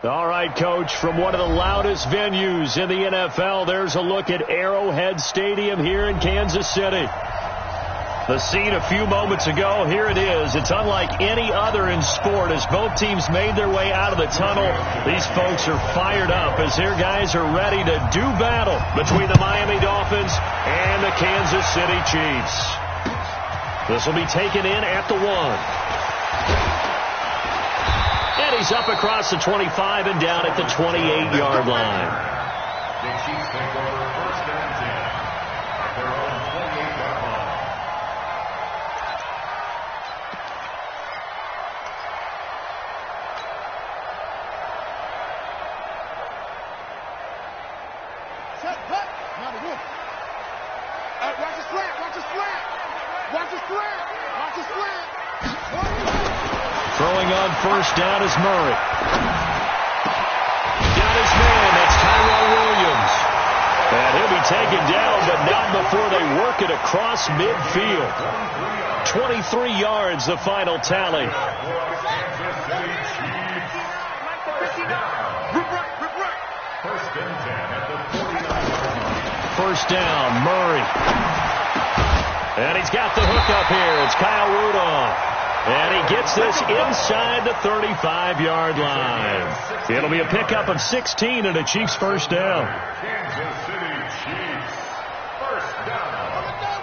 All right, Coach, from one of the loudest venues in the NFL, there's a look at Arrowhead Stadium here in Kansas City. The scene a few moments ago, here it is. It's unlike any other in sport as both teams made their way out of the tunnel. These folks are fired up as their guys are ready to do battle between the Miami Dolphins and the Kansas City Chiefs. This will be taken in at the 1. And he's up across the 25 and down at the 28-yard line. The Chiefs take over first and 10 at their own 28-yard line. Set, cut. Now the wolf. Watch the slant. Watch the slant. Watch the slant. Watch the slant. Throwing on first down is Murray. Got his man. That's Tyrell Williams. And he'll be taken down, but not before they work it across midfield. 23 yards, the final tally. First down, Murray. And he's got the hook up here. It's Kyle Rudolph. And he gets this inside the 35-yard line. It'll be a pickup of 16 and a Chiefs first down.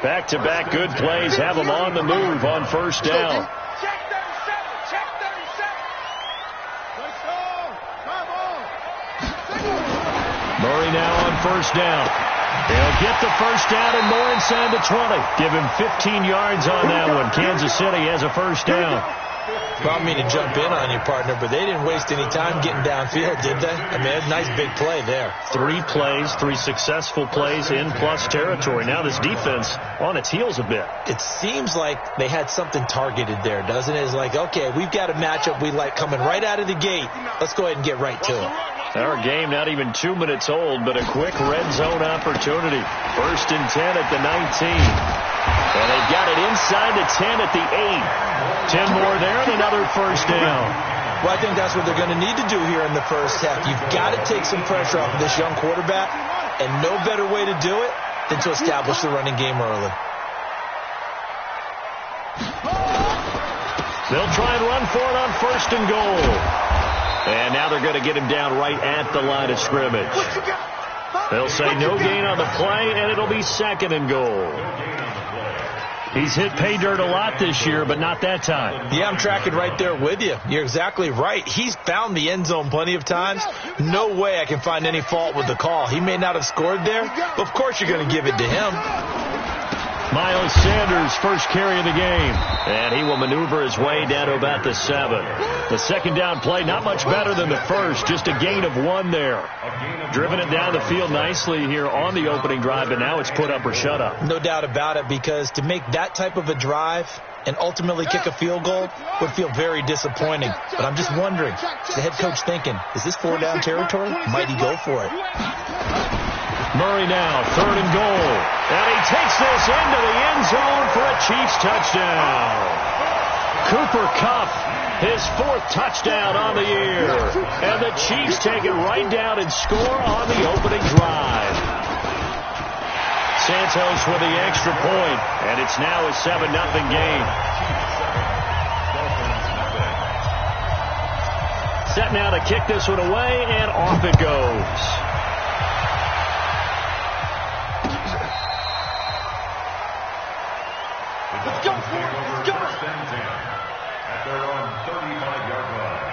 Back-to-back good plays have them on the move on first down. Check 37. Check 37. Let's go. Come on. Murray now on first down. He'll get the first down and more inside the 20. Give him 15 yards on that one. Kansas City has a first down. Well, I mean to jump in on you, partner, but they didn't waste any time getting downfield, did they? I mean, a nice big play there. 3 plays, 3 successful plays in plus territory. Now this defense on its heels a bit. It seems like they had something targeted there, doesn't it? It's like, okay, we've got a matchup we like coming right out of the gate. Let's go ahead and get right to it. Our game not even 2 minutes old, but a quick red zone opportunity. First and 10 at the 19. And they've got it inside the 10 at the 8. 10 more there and another first down. Well, I think that's what they're going to need to do here in the first half. You've got to take some pressure off of this young quarterback, and no better way to do it than to establish the running game early. They'll try and run for it on first and goal. And now they're going to get him down right at the line of scrimmage. They'll say no gain on the play, and it'll be second and goal. He's hit pay dirt a lot this year, but not that time. Yeah, I'm tracking right there with you. You're exactly right. He's found the end zone plenty of times. No way I can find any fault with the call. He may not have scored there, but of course you're going to give it to him. Miles Sanders, first carry of the game. And he will maneuver his way down to about the 7. The second down play, not much better than the first. Just a gain of 1 there. Driven it down the field nicely here on the opening drive, and now it's put up or shut up. No doubt about it, because to make that type of a drive and ultimately kick a field goal would feel very disappointing. But I'm just wondering, is the head coach thinking, is this 4-down territory? Might he go for it? Murray now, third and goal. And he takes this into the end zone for a Chiefs touchdown. Cooper Kupp, his 4th touchdown on the year. And the Chiefs take it right down and score on the opening drive. Santos with the extra point, and it's now a 7-0 game. Set now to kick this one away, and off it goes. Let's go for it. Let's go. First and 10 at their own 35-yard line.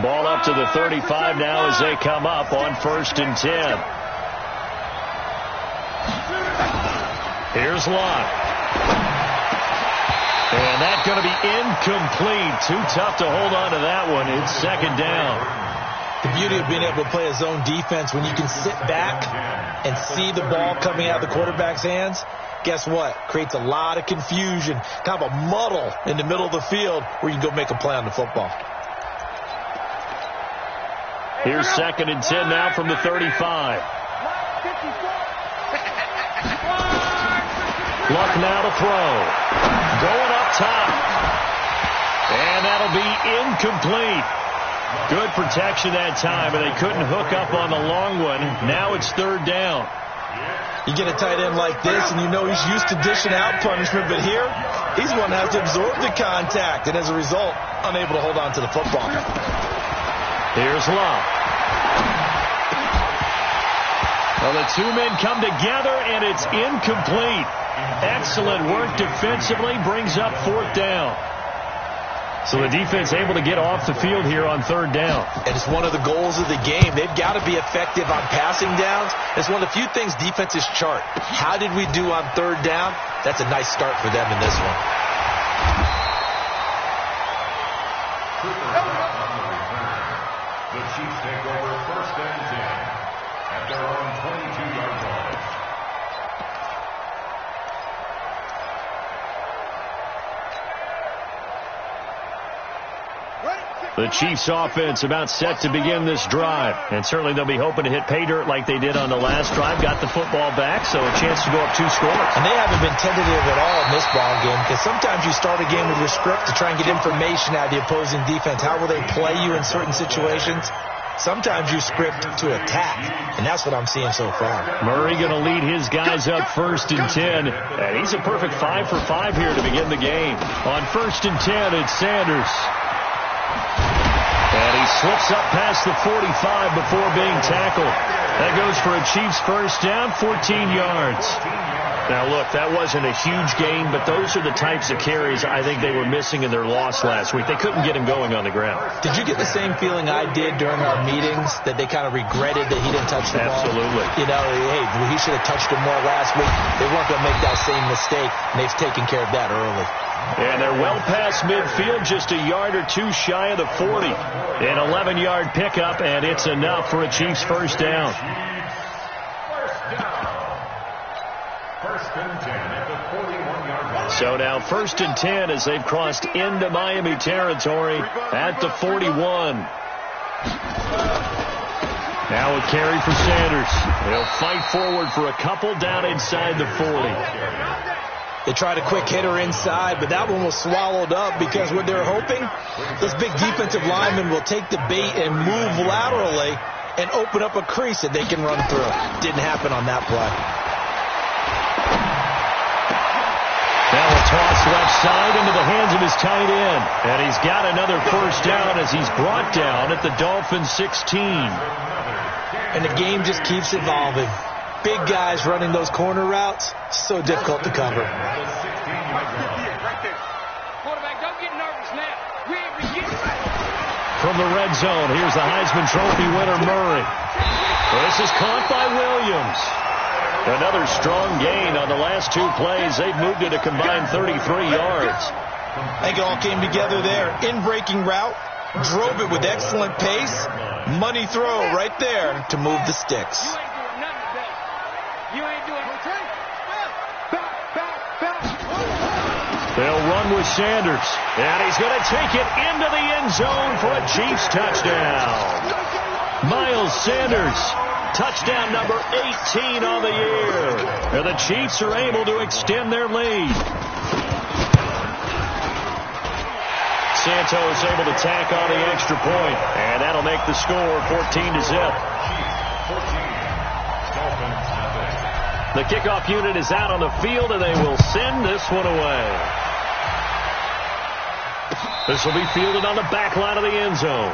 Ball up to the 35 now as they come up on first and 10. Here's Lott. And that's going to be incomplete. Too tough to hold on to that one. It's second down. The beauty of being able to play a zone defense when you can sit back and see the ball coming out of the quarterback's hands, guess what? Creates a lot of confusion, kind of a muddle in the middle of the field where you can go make a play on the football. Here's 2nd and 10 now from the 35. Luck now to throw. Going up top. And that'll be incomplete. Good protection that time, and they couldn't hook up on the long one. Now it's 3rd down. You get a tight end like this, and you know he's used to dishing out punishment, but here, he's the one that has to absorb the contact, and as a result, unable to hold on to the football. Here's Love. Well, the two men come together, and it's incomplete. Excellent work defensively, brings up 4th down. So the defense able to get off the field here on 3rd down. And it's one of the goals of the game. They've got to be effective on passing downs. It's one of the few things defenses chart. How did we do on 3rd down? That's a nice start for them in this one. The Chiefs take over 1st and 10 at their own 22-yard line. The Chiefs offense about set to begin this drive. And certainly they'll be hoping to hit pay dirt like they did on the last drive. Got the football back, so a chance to go up 2 scores. And they haven't been tentative at all in this ball game, because sometimes you start a game with your script to try and get information out of the opposing defense. How will they play you in certain situations? Sometimes you script to attack, and that's what I'm seeing so far. Murray going to lead his guys up 1st and 10. And he's a perfect 5 for 5 here to begin the game. On 1st and 10, it's Sanders. And he slips up past the 45 before being tackled. That goes for a Chiefs 1st down, 14 yards. Now, look, that wasn't a huge gain, but those are the types of carries I think they were missing in their loss last week. They couldn't get him going on the ground. Did you get the same feeling I did during our meetings, that they kind of regretted that he didn't touch the ball? Absolutely. You know, hey, he should have touched him more last week. They weren't going to make that same mistake, and they've taken care of that early. And they're well past midfield, just a yard or 2 shy of the 40. An 11-yard pickup, and it's enough for a Chiefs 1st down. So now 1st and 10 as they've crossed into Miami territory at the 41. Now a carry for Sanders. They'll fight forward for a couple down inside the 40. They tried a quick hitter inside, but that one was swallowed up because what they're hoping, this big defensive lineman will take the bait and move laterally and open up a crease that they can run through. Didn't happen on that play. Now a toss left side into the hands of his tight end. And he's got another 1st down as he's brought down at the Dolphins 16. And the game just keeps evolving. Big guys running those corner routes, so difficult to cover. Quarterback, don't get nervous now. We ain't beginning. From the red zone, here's the Heisman Trophy winner, Murray. This is caught by Williams. Another strong gain on the last 2 plays. They've moved it a combined 33 yards. I think it all came together there. In-breaking route, drove it with excellent pace. Money throw right there to move the sticks. You ain't doing okay. They'll run with Sanders. And he's going to take it into the end zone for a Chiefs touchdown. Miles Sanders, touchdown number 18 on the year. And the Chiefs are able to extend their lead. Santos able to tack on the extra point. And that'll make the score 14-0. The kickoff unit is out on the field, and they will send this one away. This will be fielded on the back line of the end zone.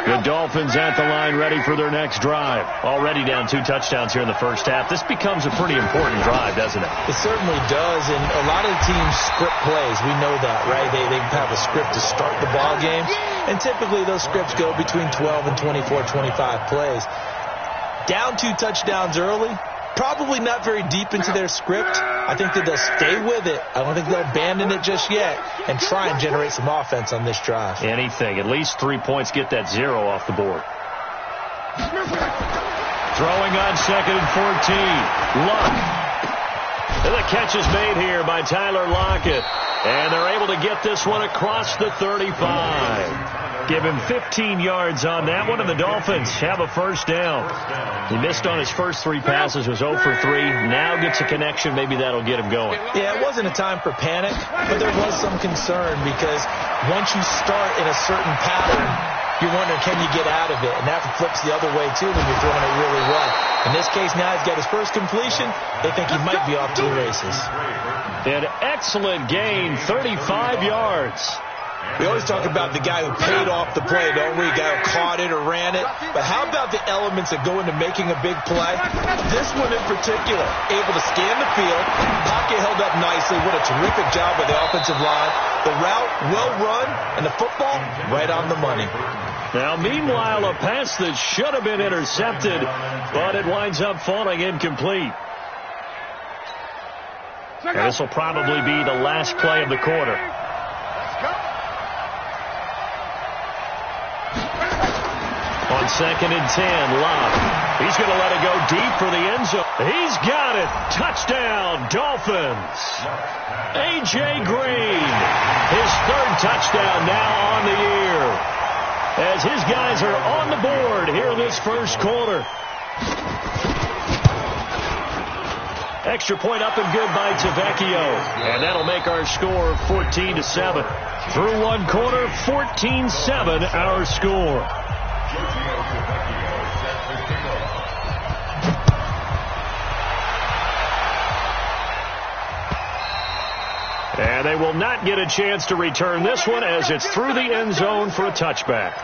The Dolphins at the line ready for their next drive. Already down 2 touchdowns here in the first half. This becomes a pretty important drive, doesn't it? It certainly does, and a lot of the teams script plays. We know that, right? They have a script to start the ball game, and typically those scripts go between 12 and 24, 25 plays. Down 2 touchdowns early, probably not very deep into their script. I think that they'll stay with it. I don't think they'll abandon it just yet and try and generate some offense on this drive. Anything. At least 3 points, get that 0 off the board. Throwing on 2nd and 14. Luck. And the catch is made here by Tyler Lockett. And they're able to get this one across the 35. Give him 15 yards on that one, and the Dolphins have a first down. He missed on his first 3 passes, was 0 for 3. Now gets a connection. Maybe that'll get him going. Yeah, it wasn't a time for panic, but there was some concern because once you start in a certain pattern, you're wondering, can you get out of it? And that flips the other way, too, when you're throwing it really well. In this case, now he's got his first completion. They think he might be off to the races. An excellent gain, 35 yards. We always talk about the guy who paid off the play, don't we? The guy who caught it or ran it. But how about the elements that go into making a big play? This one in particular, able to scan the field, pocket held up nicely. What a terrific job by the offensive line. The route, well run, and the football, right on the money. Now, meanwhile, a pass that should have been intercepted, but it winds up falling incomplete. And this will probably be the last play of the quarter. On 2nd and 10, Love. He's going to let it go deep for the end zone. He's got it. Touchdown, Dolphins. A.J. Green, his 3rd touchdown now on the year. As his guys are on the board here in this first quarter. Extra point up and good by Tavecchio. And that'll make our score 14-7. Through 1 quarter, 14-7 our score. And they will not get a chance to return this one as it's through the end zone for a touchback.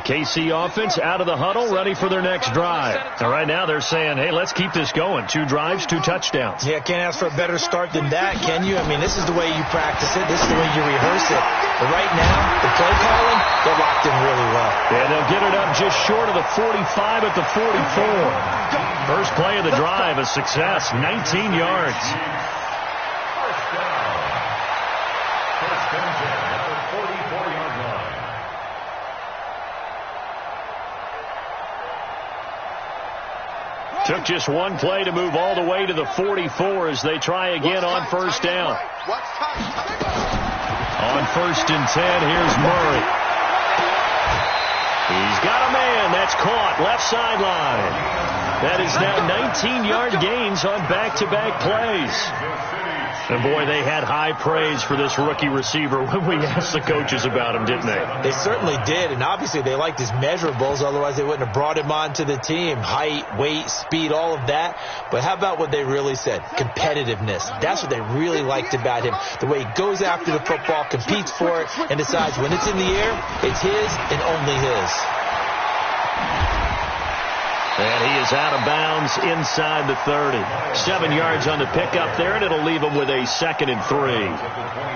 KC offense out of the huddle, ready for their next drive. And right now they're saying, hey, let's keep this going. 2 drives, 2 touchdowns. Yeah, can't ask for a better start than that, can you? I mean, this is the way you practice it. This is the way you rehearse it. But right now, the play calling, they're locked in really well. And they'll get it up just short of the 45 at the 44. First play of the drive, a success, 19 yards. First and 10 at the 44-yard line. Took just 1 play to move all the way to the 44 as they try again on first down. On 1st and 10, here's Murray. He's got a man. That's caught. Left sideline. That is now 19-yard gains on back-to-back plays. And, boy, they had high praise for this rookie receiver when we asked the coaches about him, didn't they? They certainly did, and obviously they liked his measurables. Otherwise, they wouldn't have brought him onto the team. Height, weight, speed, all of that. But how about what they really said? Competitiveness. That's what they really liked about him. The way he goes after the football, competes for it, and decides when it's in the air, it's his and only his. And he is out of bounds inside the 30. 7 yards on the pickup there, and it'll leave him with a 2nd and 3.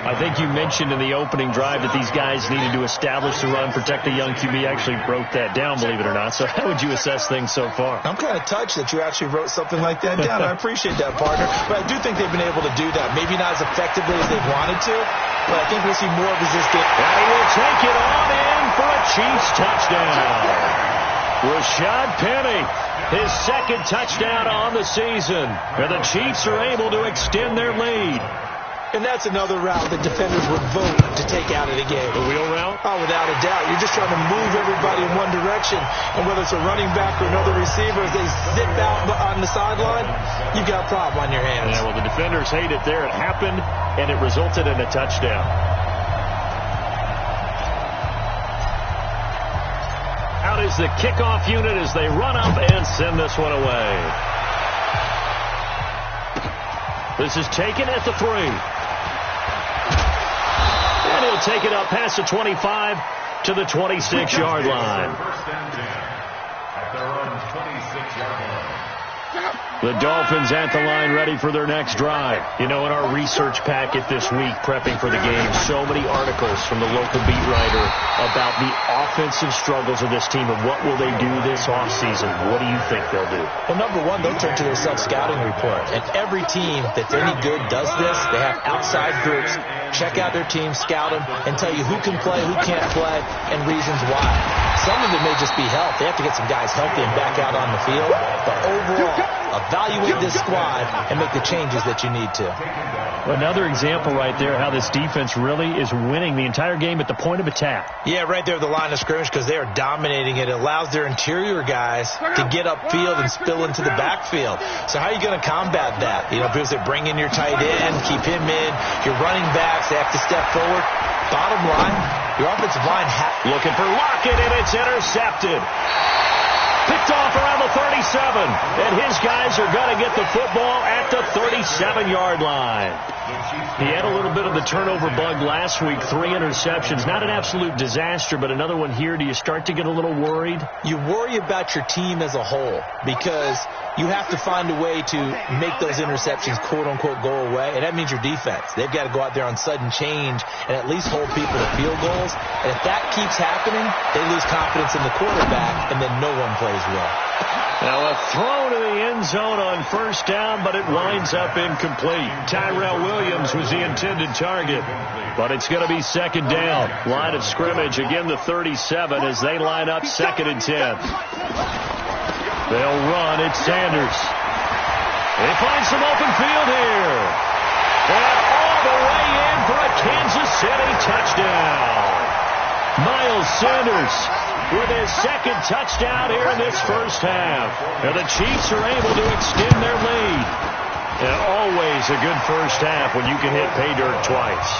I think you mentioned in the opening drive that these guys needed to establish the run, protect the young QB. Actually wrote that down, believe it or not. So how would you assess things so far? I'm kind of touched that you actually wrote something like that down. I appreciate that, partner. But I do think they've been able to do that. Maybe not as effectively as they wanted to, but I think we'll see more of this game. And he will take it on in for a Chiefs touchdown. Rashad Penny, his 2nd touchdown on the season. And the Chiefs are able to extend their lead. And that's another route that defenders would vote to take out of the game. The wheel route? Oh, without a doubt. You're just trying to move everybody in one direction. And whether it's a running back or another receiver, as they zip out on the sideline, you've got a problem on your hands. Yeah, well, the defenders hate it there. It happened, and it resulted in a touchdown. Out is the kickoff unit as they run up and send this one away. This is taken at the 3. And he'll take it up past the 25 to the 26-yard line. First and 10 at 26-yard line. The Dolphins at the line ready for their next drive. You know, in our research packet this week, prepping for the game, so many articles from the local beat writer about the offensive struggles of this team and what will they do this offseason. What do you think they'll do? Well, number one, they'll turn to their self-scouting report. And every team that's any good does this. They have outside groups, check out their team, scout them, and tell you who can play, who can't play, and reasons why. Some of it may just be health. They have to get some guys healthy and back out on the field. But overall, evaluate this squad and make the changes that you need to. Another example right there how this defense really is winning the entire game at the point of attack. Yeah, right there at the line of scrimmage because they are dominating it. It allows their interior guys to get upfield and spill into the backfield. So how are you going to combat that? You know, people say bring in your tight end, keep him in. Your running backs, they have to step forward. Bottom line, your offensive line looking for Lockett, and it's intercepted. Picked off around the 37, and his guys are going to get the football at the 37-yard line. He had a little bit of the turnover bug last week, 3 interceptions. Not an absolute disaster, but another one here. Do you start to get a little worried? You worry about your team as a whole because you have to find a way to make those interceptions, quote-unquote, go away, and that means your defense. They've got to go out there on sudden change and at least hold people to field goals. And if that keeps happening, they lose confidence in the quarterback, and then no one plays well. Now a throw to the end zone on first down, but it winds up incomplete. Tyrell Williams was the intended target, but it's going to be second down. Line of scrimmage, again the 37 as they line up 2nd and 10. They'll run. It's Sanders. They find some open field here. And all the way in for a Kansas City touchdown. Miles Sanders with his 2nd touchdown here in this first half. And the Chiefs are able to extend their lead. And always a good first half when you can hit pay dirt twice.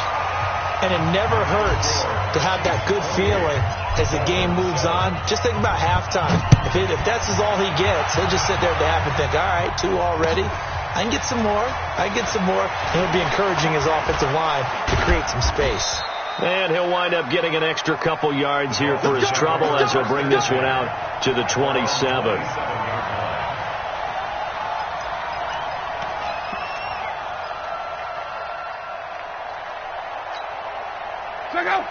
And it never hurts to have that good feeling as the game moves on. Just think about halftime. If that's all he gets, he'll just sit there at the half and think, all right, 2 already. I can get some more. And he'll be encouraging his offensive line to create some space. And he'll wind up getting an extra couple yards here for his trouble as he'll bring this one out to the 27.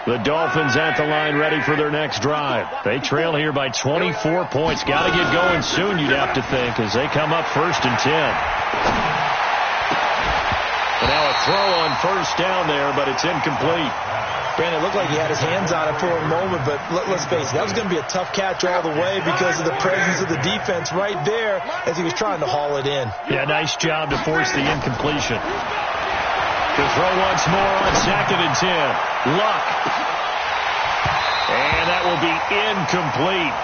The Dolphins at the line ready for their next drive. They trail here by 24 points. Got to get going soon, you'd have to think, as they come up 1st and 10. And now a throw on first down there, but it's incomplete. Brandon, it looked like he had his hands on it for a moment, but let's face it, that was going to be a tough catch all the way because of the presence of the defense right there as he was trying to haul it in. Yeah, nice job to force the incompletion. To throw once more on 2nd and 10. Luck. And that will be incomplete.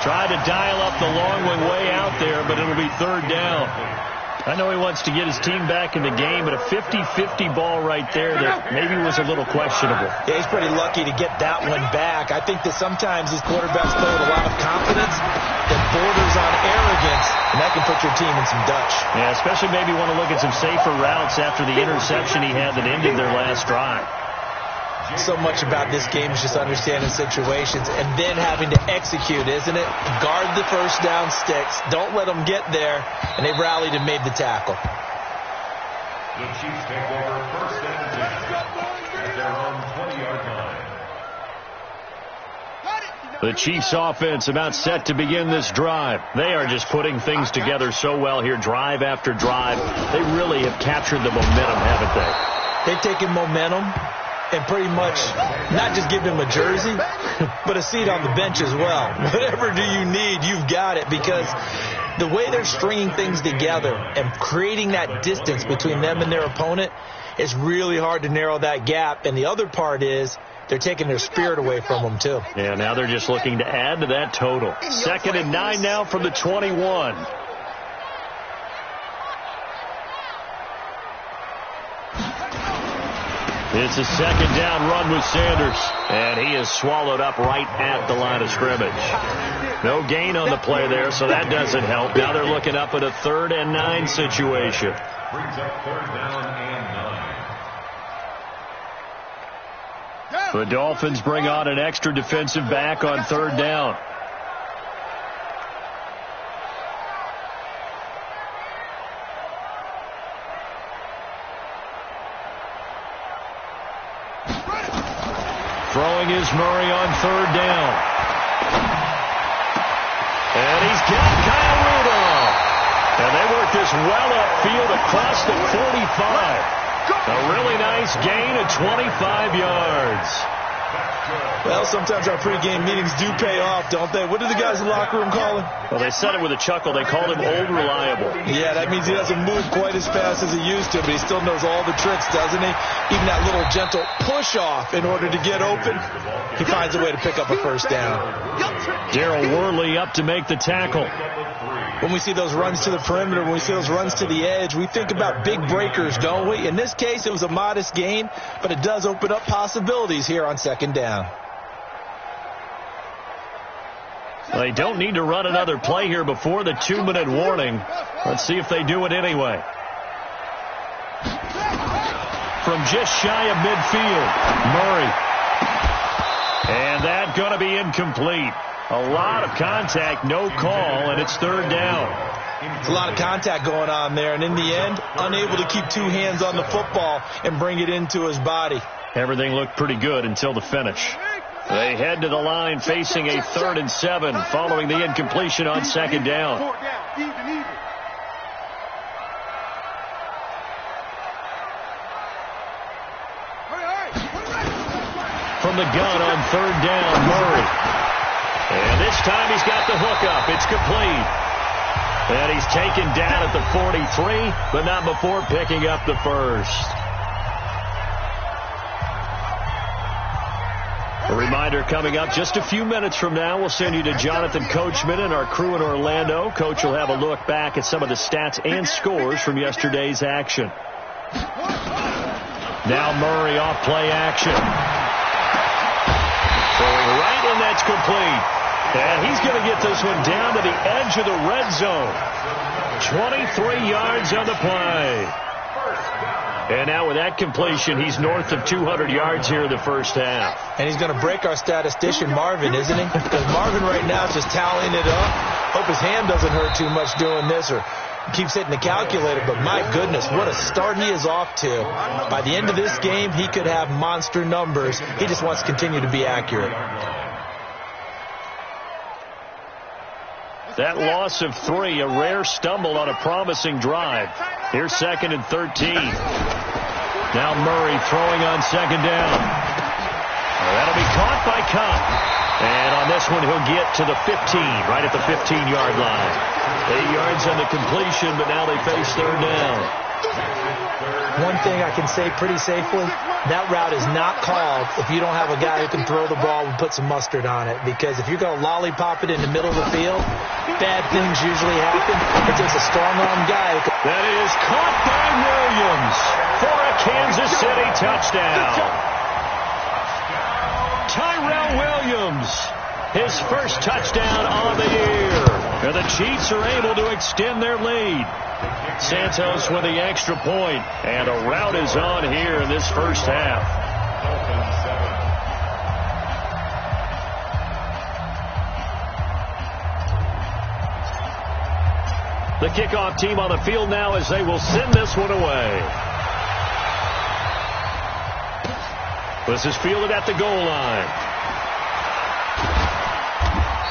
Tried to dial up the long one way out there, but it'll be 3rd down. I know he wants to get his team back in the game, but a 50-50 ball right there that maybe was a little questionable. Yeah, he's pretty lucky to get that one back. I think that sometimes these quarterbacks play with a lot of confidence that borders on arrogance, and that can put your team in some Dutch. Yeah, especially maybe want to look at some safer routes after the interception he had that ended their last drive. So much about this game is just understanding situations and then having to execute, isn't it? Guard the first down sticks. Don't let them get there. And they rallied and made the tackle. The Chiefs take over 1st and 10 at their own 20-yard line. The Chiefs offense about set to begin this drive. They are just putting things together so well here, drive after drive. They really have captured the momentum, haven't they? They've taken momentum and pretty much not just give him a jersey, but a seat on the bench as well. Whatever do you need, you've got it, because the way they're stringing things together and creating that distance between them and their opponent is really hard to narrow that gap. And the other part is they're taking their spirit away from them, too. Yeah, now they're just looking to add to that total. 2nd and 9 now from the 21. It's a 2nd down run with Sanders, and he is swallowed up right at the line of scrimmage. No gain on the play there, so that doesn't help. Now they're looking up at a 3rd and 9 situation. Brings up 3rd down and 9. The Dolphins bring on an extra defensive back on 3rd down. Throwing is Murray on third down. And he's got Kyle Rudolph. And they work this well upfield across the 45. A really nice gain of 25 yards. Well, sometimes our pregame meetings do pay off, don't they? What do the guys in the locker room call him? Well, they said it with a chuckle. They called him Old Reliable. Yeah, that means he doesn't move quite as fast as he used to, but he still knows all the tricks, doesn't he? Even that little gentle push-off in order to get open. He finds a way to pick up a first down. Darryl Worley up to make the tackle. When we see those runs to the perimeter, when we see those runs to the edge, we think about big breakers, don't we? In this case, it was a modest gain, but it does open up possibilities here on second down. They don't need to run another play here before the 2-minute warning. Let's see if they do it anyway. From just shy of midfield, Murray. And that's going to be incomplete. A lot of contact, no call, and it's third down. There's a lot of contact going on there, and in the end, unable to keep two hands on the football and bring it into his body. Everything looked pretty good until the finish. They head to the line facing a 3rd and 7 following the incompletion on second down. From the gun on third down, Murray. And this time he's got the hook up. It's complete. And he's taken down at the 43, but not before picking up the first. A reminder coming up just a few minutes from now, we'll send you to Jonathan Coachman and our crew in Orlando. Coach will have a look back at some of the stats and scores from yesterday's action. Now Murray off play action. Throwing right, and that's complete. And he's going to get this one down to the edge of the red zone. 23 yards on the play. And now with that completion, he's north of 200 yards here in the first half. And he's going to break our statistician, Marvin, isn't he? Because Marvin right now is just tallying it up. Hope his hand doesn't hurt too much doing this or keeps hitting the calculator. But my goodness, what a start he is off to. By the end of this game, he could have monster numbers. He just wants to continue to be accurate. That loss of 3, a rare stumble on a promising drive. Here's 2nd and 13. Now Murray throwing on second down. That'll be caught by Cup. And on this one, he'll get to the 15, right at the 15-yard line. 8 yards on the completion, but now they face third down. One thing I can say pretty safely, that route is not called if you don't have a guy who can throw the ball and put some mustard on it. Because if you're going to lollipop it in the middle of the field, bad things usually happen. It takes a strong-arm guy. That is caught by Williams for a Kansas City touchdown. Tyrell Williams, his first touchdown on the year. And the Chiefs are able to extend their lead. Santos with the extra point, and a rout is on here in this first half. The kickoff team on the field now as they will send this one away. This is fielded at the goal line.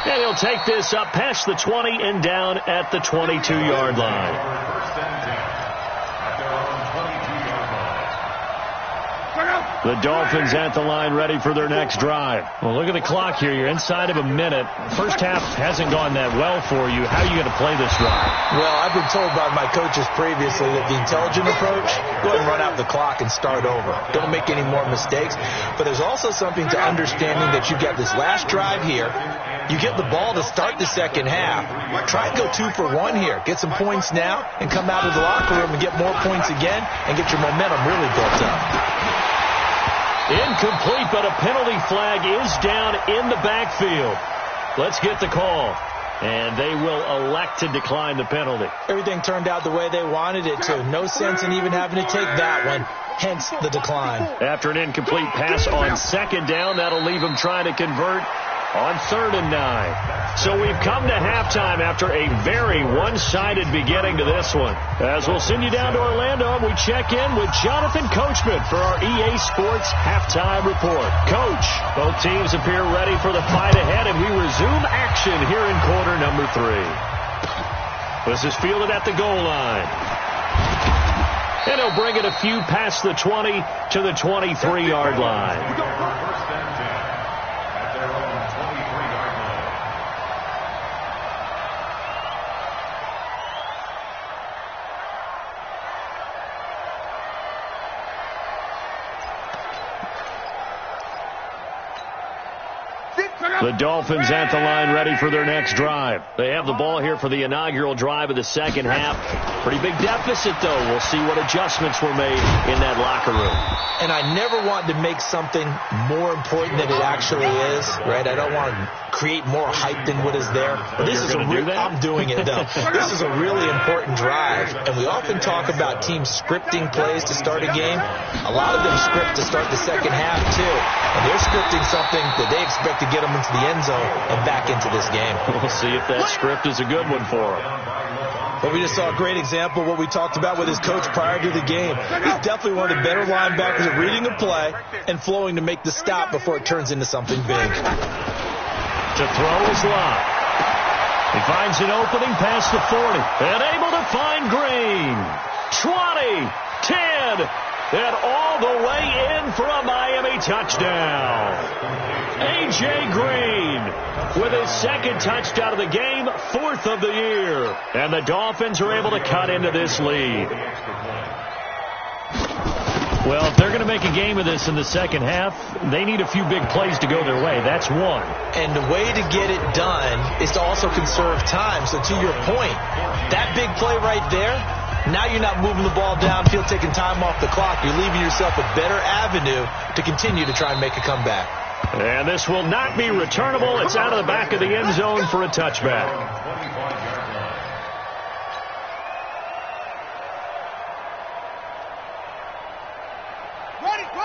And he'll take this up past the 20 and down at the 22-yard line. The Dolphins at the line ready for their next drive. Well, look at the clock here. You're inside of a minute. First half hasn't gone that well for you. How are you going to play this drive? Well, I've been told by my coaches previously that the intelligent approach, go ahead and run out the clock and start over. Don't make any more mistakes. But there's also something to understanding that you've got this last drive here. You get the ball to start the second half. Try and go 2 for 1 here. Get some points now and come out of the locker room and get more points again and get your momentum really built up. Incomplete, but a penalty flag is down in the backfield. Let's get the call. And they will elect to decline the penalty. Everything turned out the way they wanted it to. No sense in even having to take that one. Hence the decline. After an incomplete pass on second down, that'll leave them trying to convert on 3rd and 9. So we've come to halftime after a very one-sided beginning to this one. As we'll send you down to Orlando, we check in with Jonathan Coachman for our EA Sports Halftime Report. Coach, both teams appear ready for the fight ahead, and we resume action here in quarter number 3. This is fielded at the goal line. And he'll bring it a few past the 20 to the 23-yard line. The Dolphins at the line ready for their next drive. They have the ball here for the inaugural drive of the second half. Pretty big deficit, though. We'll see what adjustments were made in that locker room. And I never want to make something more important than it actually is, right? I don't want to create more hype than what is there. But this is I'm doing it, though. This is a really important drive. And we often talk about teams scripting plays to start a game. A lot of them script to start the second half, too. And they're scripting something that they expect to get them into the end zone and back into this game. We'll see if that script is a good one for them. But we just saw a great example of what we talked about with his coach prior to the game. He's definitely one of the better linebackers at reading a play and flowing to make the stop before it turns into something big. To throw is Lott. He finds an opening past the 40. And able to find Green. 20, 10, and all the way in for a Miami touchdown. A.J. Green with his second touchdown of the game, 4th of the year. And the Dolphins are able to cut into this lead. Well, if they're going to make a game of this in the second half, they need a few big plays to go their way. That's one. And the way to get it done is to also conserve time. So to your point, that big play right there, now you're not moving the ball downfield, taking time off the clock. You're leaving yourself a better avenue to continue to try and make a comeback. And this will not be returnable. It's out of the back of the end zone for a touchback.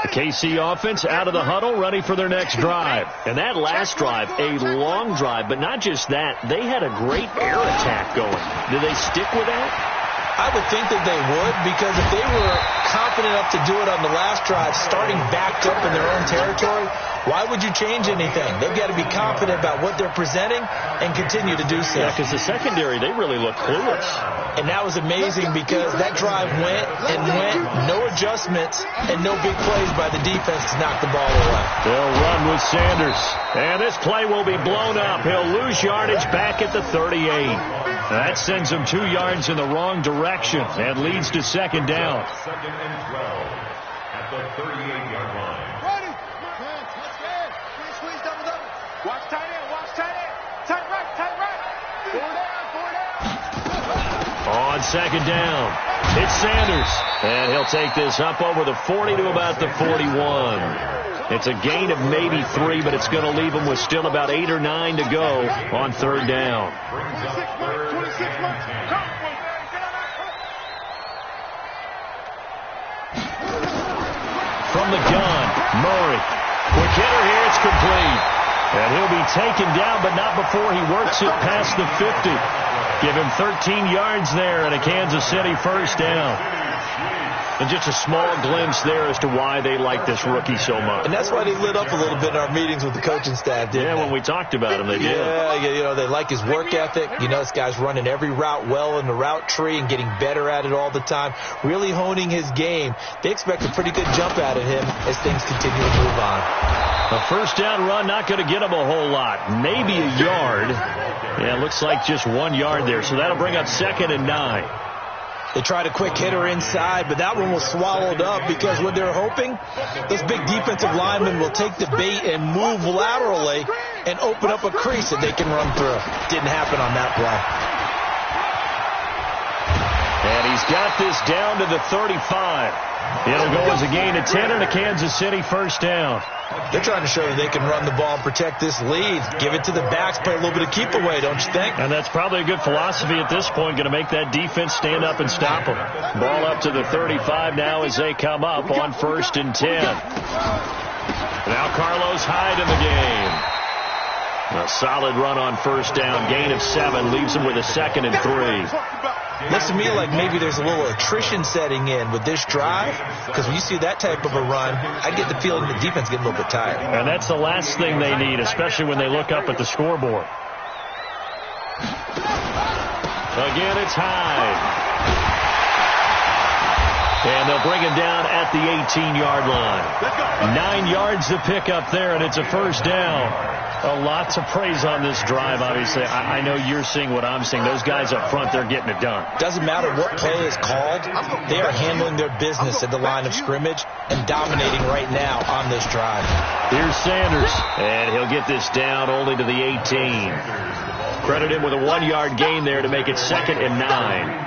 The KC offense out of the huddle, ready for their next drive. And that last drive, a long drive, but not just that. They had a great air attack going. Did they stick with that? I would think that they would, because if they were confident enough to do it on the last drive, starting backed up in their own territory, why would you change anything? They've got to be confident about what they're presenting and continue to do so. Yeah, because the secondary, they really look clueless. And that was amazing because that drive went and went, no adjustments and no big plays by the defense to knock the ball away. They'll run with Sanders. And this play will be blown up. He'll lose yardage back at the 38. That sends him 2 yards in the wrong direction and leads to second down. 2nd and 12 at the 38-yard line. Ready? Let's go. Squeeze, double. Watch tight end. Tight right. 4 down. On second down, it's Sanders. And he'll take this up over the 40 to about the 41. It's a gain of maybe 3, but it's going to leave him with still about 8 or 9 to go on 3rd down. From the gun, Murray. Quick hitter here, it's complete. And he'll be taken down, but not before he works it past the 50. Give him 13 yards there and a Kansas City first down. And just a small glimpse there as to why they like this rookie so much. And that's why they lit up a little bit in our meetings with the coaching staff, didn't they? When we talked about him, they did. Yeah, they like his work ethic. This guy's running every route well in the route tree and getting better at it all the time, really honing his game. They expect a pretty good jump out of him as things continue to move on. A first down run, not going to get him a whole lot. Maybe a yard. Yeah, it looks like just 1 yard there. So that'll bring up 2nd and 9. They tried a quick hitter inside, but that one was swallowed up because what they're hoping, those big defensive linemen will take the bait and move laterally and open up a crease that they can run through. Didn't happen on that play. And he's got this down to the 35. It'll go as a gain of 10 and a Kansas City first down. They're trying to show that they can run the ball and protect this lead. Give it to the backs, play a little bit of keep away, don't you think? And that's probably a good philosophy at this point, going to make that defense stand up and stop them. Ball up to the 35 now as they come up on 1st and 10. Now Carlos Hyde in the game. A solid run on first down. Gain of 7 leaves him with a 2nd and 3. Looks to me like maybe there's a little attrition setting in with this drive, because when you see that type of a run, I get the feeling the defense getting a little bit tired. And that's the last thing they need, especially when they look up at the scoreboard. Again, it's Hyde. And they'll bring him down at the 18-yard line. 9 yards to pick up there, and it's a first down. A lot to praise on this drive, obviously. I know you're seeing what I'm seeing. Those guys up front, they're getting it done. Doesn't matter what play is called. They are handling their business at the line of scrimmage and dominating right now on this drive. Here's Sanders, and he'll get this down only to the 18. Credit him with a 1-yard gain there to make it 2nd and 9.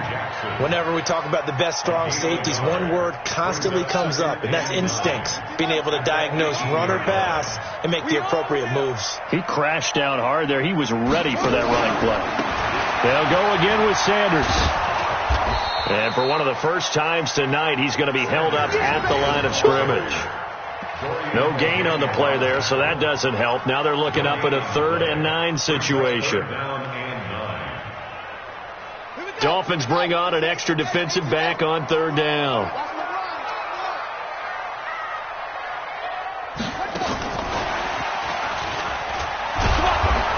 Whenever we talk about the best strong safeties, one word constantly comes up, and that's instincts. Being able to diagnose run or pass and make the appropriate moves. He crashed down hard there. He was ready for that running play. They'll go again with Sanders. And for one of the first times tonight, he's going to be held up at the line of scrimmage. No gain on the play there, so that doesn't help. Now they're looking up at a 3rd and 9 situation. Dolphins bring on an extra defensive back on 3rd down.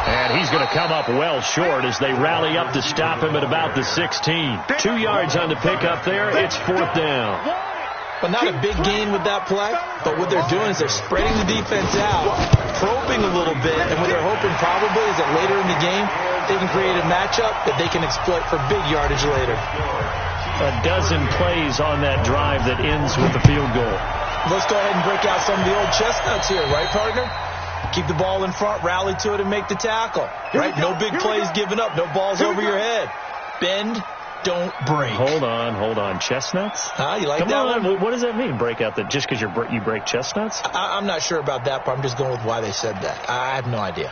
And he's going to come up well short as they rally up to stop him at about the 16. 2 yards on the pickup there. It's 4th down. But not a big gain with that play. But what they're doing is they're spreading the defense out, probing a little bit, and what they're hoping probably is that later in the game, they can create a matchup that they can exploit for big yardage later. A dozen plays on that drive that ends with the field goal. Let's go ahead and break out some of the old chestnuts here, right, partner? Keep the ball in front, rally to it, and make the tackle. Right? No big plays given up, no balls over your head. Bend, don't break. Hold on. Chestnuts? You like Come that on. one? What does that mean, break out? Just because you break chestnuts? I'm not sure about that, but I'm just going with why they said that. I have no idea.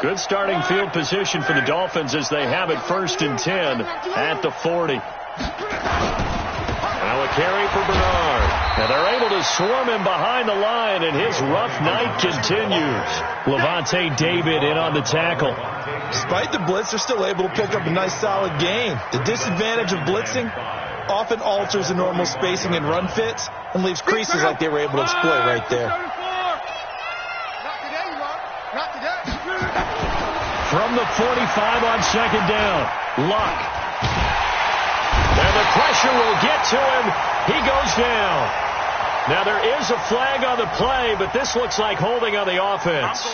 Good starting field position for the Dolphins as they have it 1st and 10 at the 40. Now a carry for Bernard. Now they're able to swarm him behind the line, and his rough night continues. Levante David in on the tackle. Despite the blitz, they're still able to pick up a nice solid gain. The disadvantage of blitzing often alters the normal spacing and run fits and leaves creases like they were able to exploit right there. Not today. From the 45 on 2nd down, Luck. And the pressure will get to him. He goes down. Now there is a flag on the play, but this looks like holding on the offense.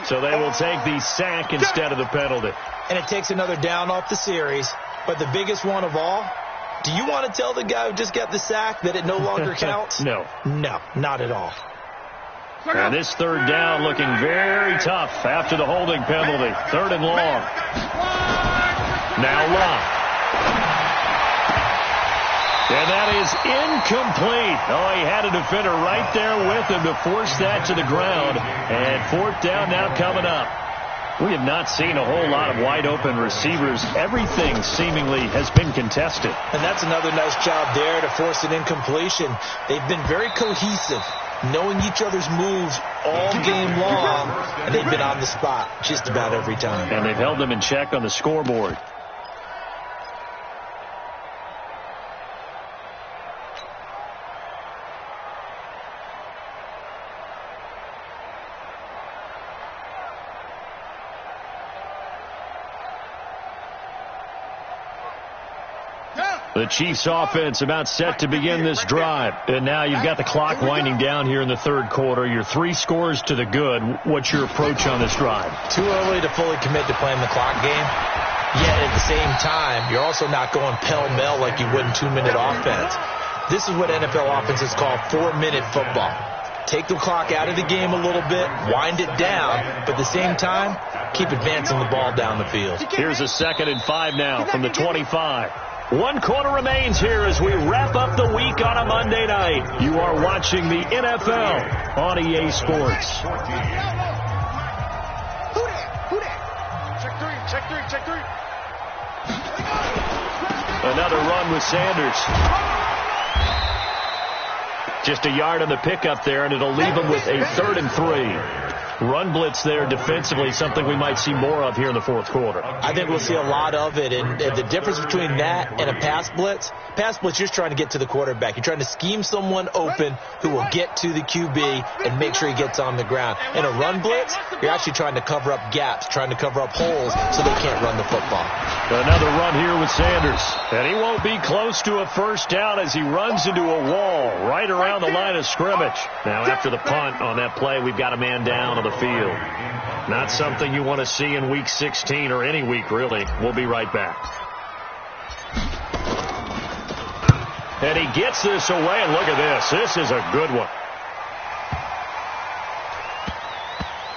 So they will take the sack instead of the penalty. And it takes another down off the series. But the biggest one of all, do you want to tell the guy who just got the sack that it no longer counts? No. No, not at all. And this 3rd down looking very tough after the holding penalty. 3rd and long. Now Luck. And that is incomplete. Oh, he had a defender right there with him to force that to the ground. And 4th down now coming up. We have not seen a whole lot of wide open receivers. Everything seemingly has been contested. And that's another nice job there to force an incompletion. They've been very cohesive, knowing each other's moves all game long, and they've been on the spot just about every time. And they've held them in check on the scoreboard. The Chiefs offense about set to begin this drive. And now you've got the clock winding down here in the 3rd quarter. You're 3 scores to the good. What's your approach on this drive? Too early to fully commit to playing the clock game. Yet at the same time, you're also not going pell-mell like you would in 2-minute offense. This is what NFL offenses call 4-minute football. Take the clock out of the game a little bit, wind it down, but at the same time, keep advancing the ball down the field. Here's a 2nd and 5 now from the 25. 1 quarter remains here as we wrap up the week on a Monday night. You are watching the NFL on EA Sports. Check three. Another run with Sanders. Just a yard on the pickup there, and it'll leave him with a 3rd and 3. run blitz there defensively, something we might see more of here in the fourth quarter. I think we'll see a lot of it, and the difference between that and a pass blitz, you're just trying to get to the quarterback. You're trying to scheme someone open who will get to the QB and make sure he gets on the ground. In a run blitz, you're actually trying to cover up gaps, trying to cover up holes so they can't run the football. Another run here with Sanders, and he won't be close to a first down as he runs into a wall right around the line of scrimmage. Now, after the punt on that play, we've got a man down on the field. Not something you want to see in Week 16 or any week, really. We'll be right back. And he gets this away, and look at this. This is a good one.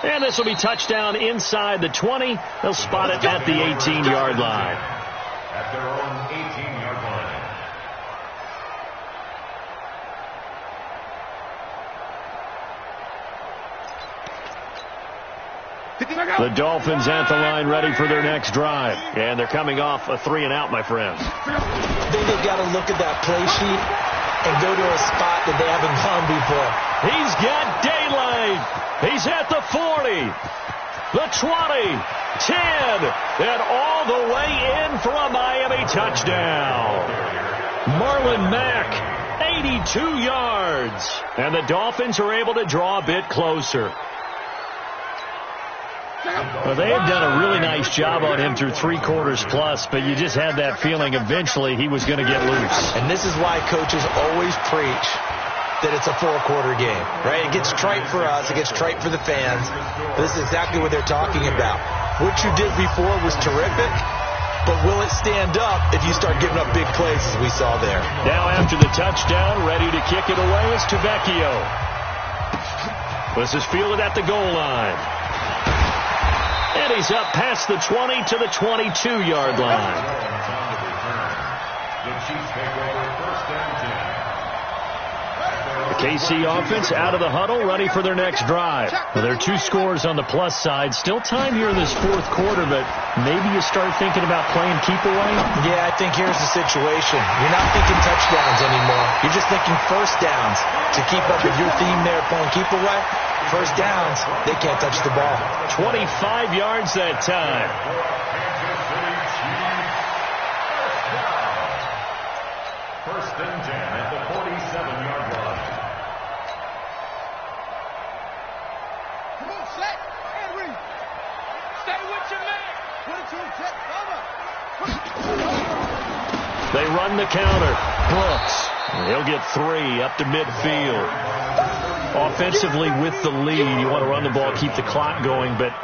And this will be touchdown inside the 20. They'll spot it at the 18-yard line. At their own 18-yard line. The Dolphins at the line ready for their next drive. And they're coming off a 3-and-out, my friends. I think they've got to look at that play sheet and go to a spot that they haven't gone before. He's got daylight. He's at the 40, the 20, 10, and all the way in for a Miami touchdown. Marlon Mack, 82 yards. And the Dolphins are able to draw a bit closer. Well, they have done a really nice job on him through 3 quarters plus, but you just had that feeling eventually he was going to get loose. And this is why coaches always preach that it's a 4-quarter game, right? It gets trite for us. It gets trite for the fans. This is exactly what they're talking about. What you did before was terrific, but will it stand up if you start giving up big plays as we saw there? Now after the touchdown, ready to kick it away is Tavecchio. This is fielded at the goal line. And he's up past the 20 to the 22-yard line. The Chiefs take over first and 10. The KC offense out of the huddle, ready for their next drive. Well, there are 2 scores on the plus side. Still time here in this fourth quarter, but maybe you start thinking about playing keep away? Yeah, I think here's the situation. You're not thinking touchdowns anymore. You're just thinking first downs to keep up with your theme there, playing keep away. First downs, they can't touch the ball. 25 yards that time. First and 10 at the 47-yard line. Come on, set. And read. Stay with your man. 22, set, cover. They run the counter. Brooks. He'll get 3 up to midfield. Offensively with the lead, you want to run the ball, keep the clock going, but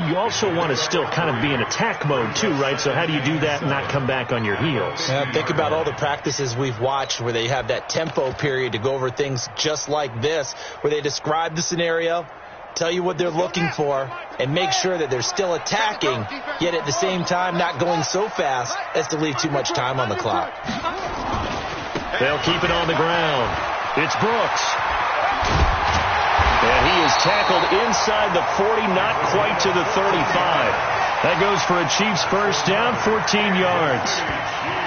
you also want to still kind of be in attack mode too, right? So how do you do that and not come back on your heels? Yeah, think about all the practices we've watched where they have that tempo period to go over things just like this, where they describe the scenario, tell you what they're looking for, and make sure that they're still attacking, yet at the same time not going so fast as to leave too much time on the clock. They'll keep it on the ground. It's Brooks. And he is tackled inside the 40, not quite to the 35. That goes for a Chiefs first down, 14 yards.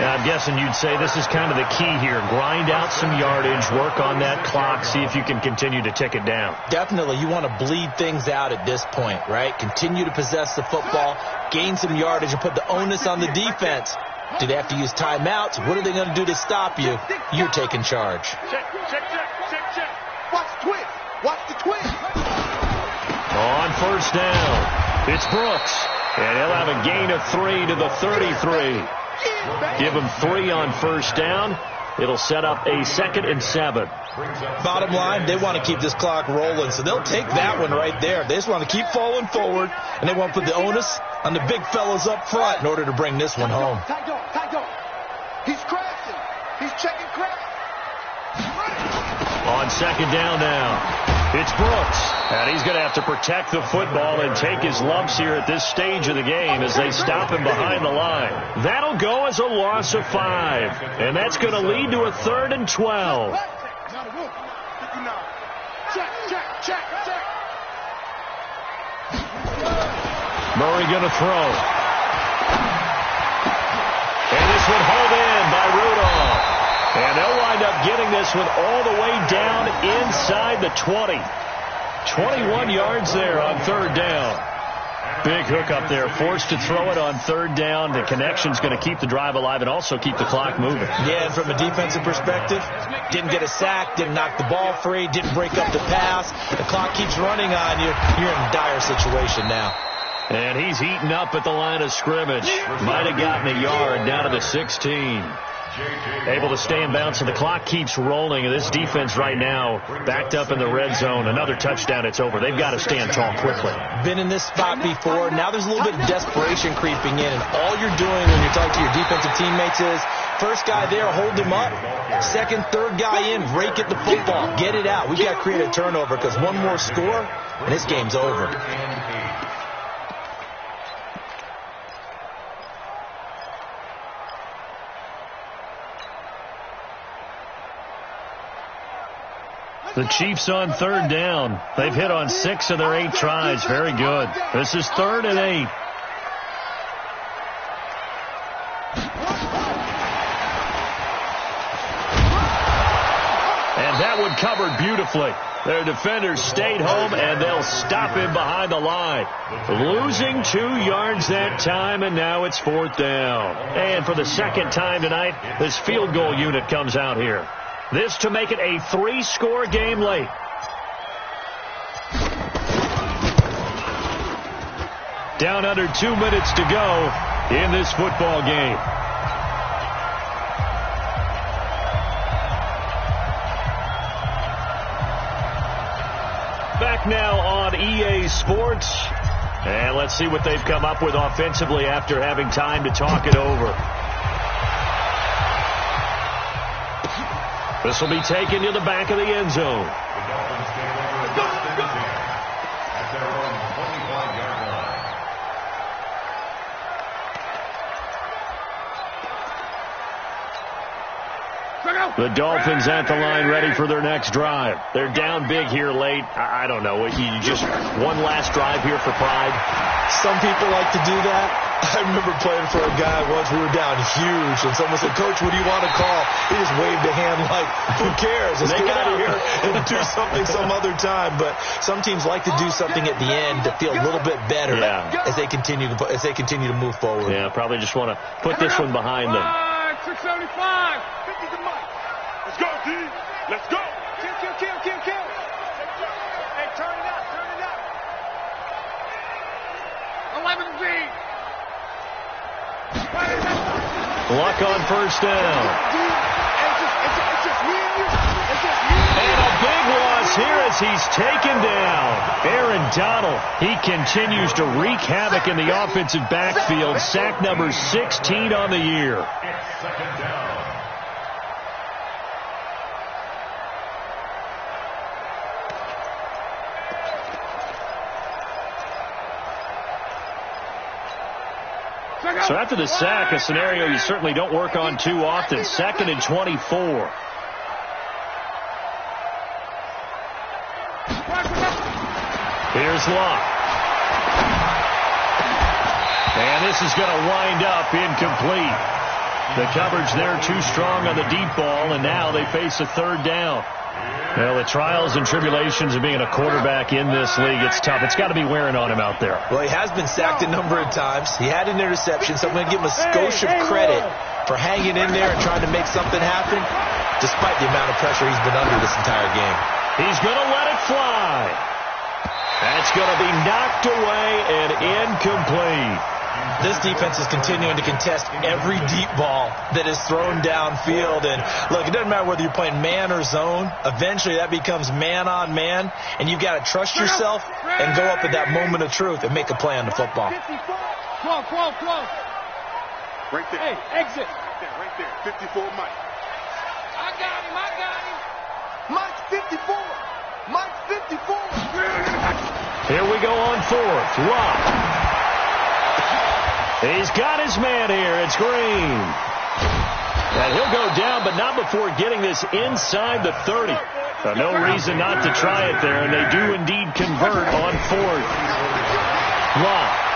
Now, I'm guessing you'd say this is kind of the key here. Grind out some yardage, work on that clock, see if you can continue to tick it down. Definitely. You want to bleed things out at this point, right? Continue to possess the football, gain some yardage, and put the onus on the defense. Do they have to use timeouts? What are they going to do to stop you? You're taking charge. Check. Watch the twist. Watch the twist. On first down, it's Brooks. And he'll have a gain of 3 to the 33. Give him 3 on first down. It'll set up a 2nd and 7. Bottom line, they want to keep this clock rolling, so they'll take that one right there. They just want to keep falling forward, and they want to put the onus on the big fellas up front in order to bring this one home. Tight dog. He's crashing. He's checking crash. On second down now, it's Brooks. And he's going to have to protect the football and take his lumps here at this stage of the game as they stop him behind the line. That'll go as a loss of 5. And that's going to lead to a 3rd and 12. Check. Murray going to throw. And this one hauled in by Rudolph. And they'll wind up getting this one all the way down inside the 20. 21 yards there on third down. Big hook up there. Forced to throw it on third down. The connection's going to keep the drive alive and also keep the clock moving. Yeah, and from a defensive perspective, didn't get a sack, didn't knock the ball free, didn't break up the pass. The clock keeps running on you. You're in a dire situation now. And he's eaten up at the line of scrimmage. Might have gotten a yard down to the 16. Able to stay in bounds, and the clock keeps rolling. And this defense right now backed up in the red zone. Another touchdown, it's over. They've got to stand tall quickly. Been in this spot before. Now there's a little bit of desperation creeping in. And all you're doing when you're talking to your defensive teammates is, first guy there, hold him up. Second, third guy in, rake at the football. Get it out. We've got to create a turnover because one more score, and this game's over. The Chiefs on third down. They've hit on 6 of their 8 tries. Very good. This is 3rd and 8. And that one covered beautifully. Their defenders stayed home, and they'll stop him behind the line. Losing 2 yards that time, and now it's 4th down. And for the second time tonight, this field goal unit comes out here. This to make it a 3-score game late. Down under 2 minutes to go in this football game. Back now on EA Sports. And let's see what they've come up with offensively after having time to talk it over. This will be taken to the back of the end zone. The Dolphins take over a first and 10 at their own 25-yard line. The Dolphins at the line ready for their next drive. They're down big here late. I don't know. You just one last drive here for pride. Some people like to do that. I remember playing for a guy once. We were down huge, and someone said, "Coach, what do you want to call?" He just waved a hand like, "Who cares? Let's get out of here and do something some other time." But some teams like to do something at the end to feel a little bit better as they continue to move forward. Yeah, probably just want to put this one behind them. 675. 50 to Mike. Let's go, D. Let's go. Kill. Hey, turn it up. 11 Z. Luck on first down. And a big loss here as he's taken down. Aaron Donald, he continues to wreak havoc in the offensive backfield. Sack number 16 on the year. It's 2nd down. So after the sack, a scenario you certainly don't work on too often. 2nd and 24. Here's Locke. And this is going to wind up incomplete. The coverage there too strong on the deep ball, and now they face a 3rd down. Well, the trials and tribulations of being a quarterback in this league, it's tough. It's got to be wearing on him out there. Well, he has been sacked a number of times. He had an interception, so I'm going to give him a skosh of credit for hanging in there and trying to make something happen, despite the amount of pressure he's been under this entire game. He's going to let it fly. That's going to be knocked away and incomplete. This defense is continuing to contest every deep ball that is thrown downfield. And, look, it doesn't matter whether you're playing man or zone. Eventually, that becomes man-on-man, and you've got to trust yourself and go up at that moment of truth and make a play on the football. Close. Right there. Hey, exit. Right there. 54, Mike. I got him. Mike's 54. Mike's 54. Here we go on 4th. Rock. He's got his man here. It's Green. And he'll go down, but not before getting this inside the 30. So no reason not to try it there, and they do indeed convert on 4th. Locke.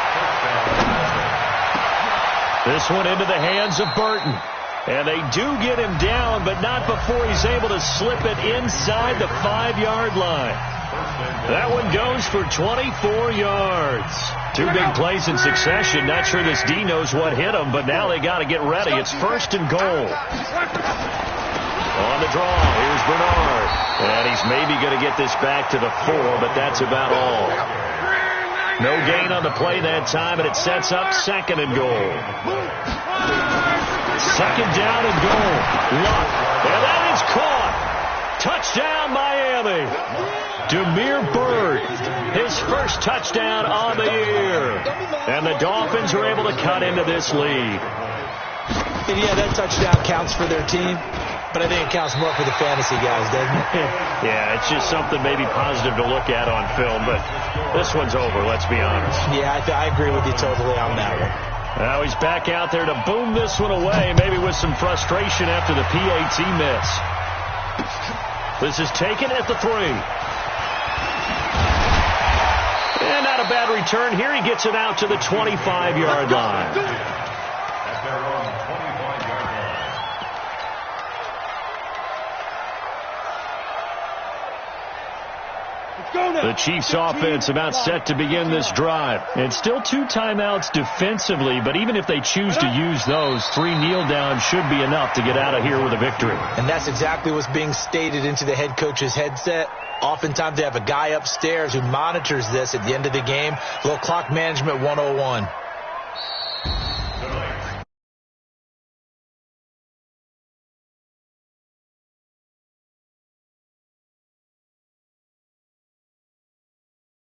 This one into the hands of Burton. And they do get him down, but not before he's able to slip it inside the 5-yard line. That one goes for 24 yards. Two big plays in succession. Not sure this D knows what hit him, but now they got to get ready. It's first and goal. On the draw, here's Bernard. And he's maybe going to get this back to the 4, but that's about all. No gain on the play that time, and it sets up second and goal. Second down and goal. Luck. And that is caught. Touchdown, Miami. Demir Bird, his first touchdown on the year. And the Dolphins are able to cut into this lead. And yeah, that touchdown counts for their team, but I think it counts more for the fantasy guys, doesn't it? Yeah, it's just something maybe positive to look at on film, but this one's over, let's be honest. Yeah, I agree with you totally on that one. Now he's back out there to boom this one away, maybe with some frustration after the PAT miss. This is taken at the 3. And not a bad return here. He gets it out to the 25-yard line. At their own 25-yard line. The Chiefs offense about set to begin this drive. And still 2 timeouts defensively, but even if they choose to use those, 3 kneel downs should be enough to get out of here with a victory. And that's exactly what's being stated into the head coach's headset. Oftentimes they have a guy upstairs who monitors this at the end of the game. A little clock management 101.